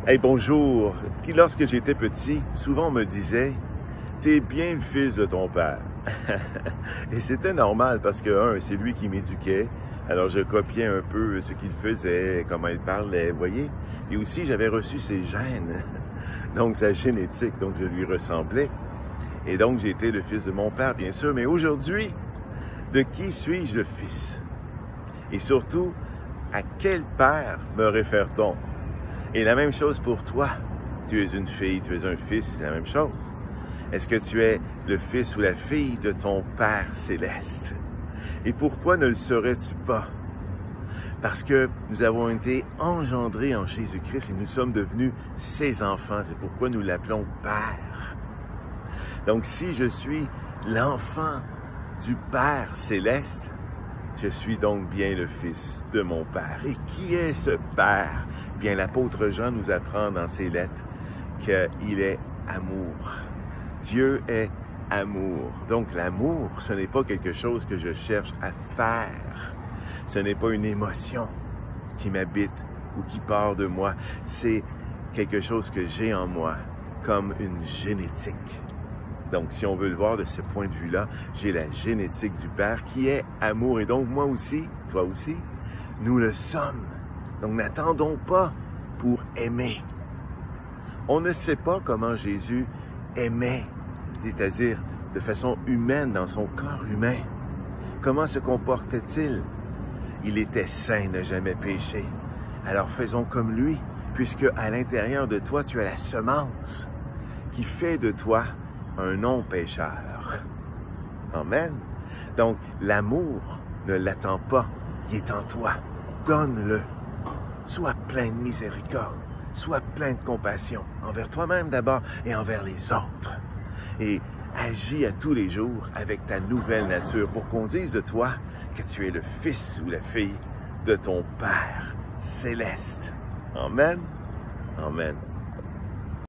Hey, bonjour. Lorsque j'étais petit, souvent on me disait « T'es bien le fils de ton père. » Et c'était normal parce que, c'est lui qui m'éduquait. Alors je copiais un peu ce qu'il faisait, comment il parlait, vous voyez. Et aussi, j'avais reçu ses gènes, donc sa génétique, donc je lui ressemblais. Et donc, j'ai été le fils de mon père, bien sûr. Mais aujourd'hui, de qui suis-je le fils? Et surtout, à quel père me réfère-t-on? Et la même chose pour toi. Tu es une fille, tu es un fils, c'est la même chose. Est-ce que tu es le fils ou la fille de ton Père céleste? Et pourquoi ne le serais-tu pas? Parce que nous avons été engendrés en Jésus-Christ et nous sommes devenus ses enfants. C'est pourquoi nous l'appelons Père. Donc si je suis l'enfant du Père céleste, je suis donc bien le fils de mon Père. Et qui est ce Père? Bien, l'apôtre Jean nous apprend dans ses lettres qu'il est amour. Dieu est amour. Donc l'amour, ce n'est pas quelque chose que je cherche à faire. Ce n'est pas une émotion qui m'habite ou qui part de moi. C'est quelque chose que j'ai en moi, comme une génétique. Donc, si on veut le voir de ce point de vue-là, j'ai la génétique du Père qui est amour. Et donc, moi aussi, toi aussi, nous le sommes. Donc, n'attendons pas pour aimer. On ne sait pas comment Jésus aimait, c'est-à-dire de façon humaine, dans son corps humain. Comment se comportait-il? Il était saint, n'a jamais péché. Alors, faisons comme lui, puisque à l'intérieur de toi, tu as la semence qui fait de toi un non-pécheur. Amen. Donc, l'amour ne l'attend pas, il est en toi. Donne-le. Sois plein de miséricorde, sois plein de compassion envers toi-même d'abord et envers les autres. Et agis à tous les jours avec ta nouvelle nature pour qu'on dise de toi que tu es le fils ou la fille de ton Père céleste. Amen. Amen.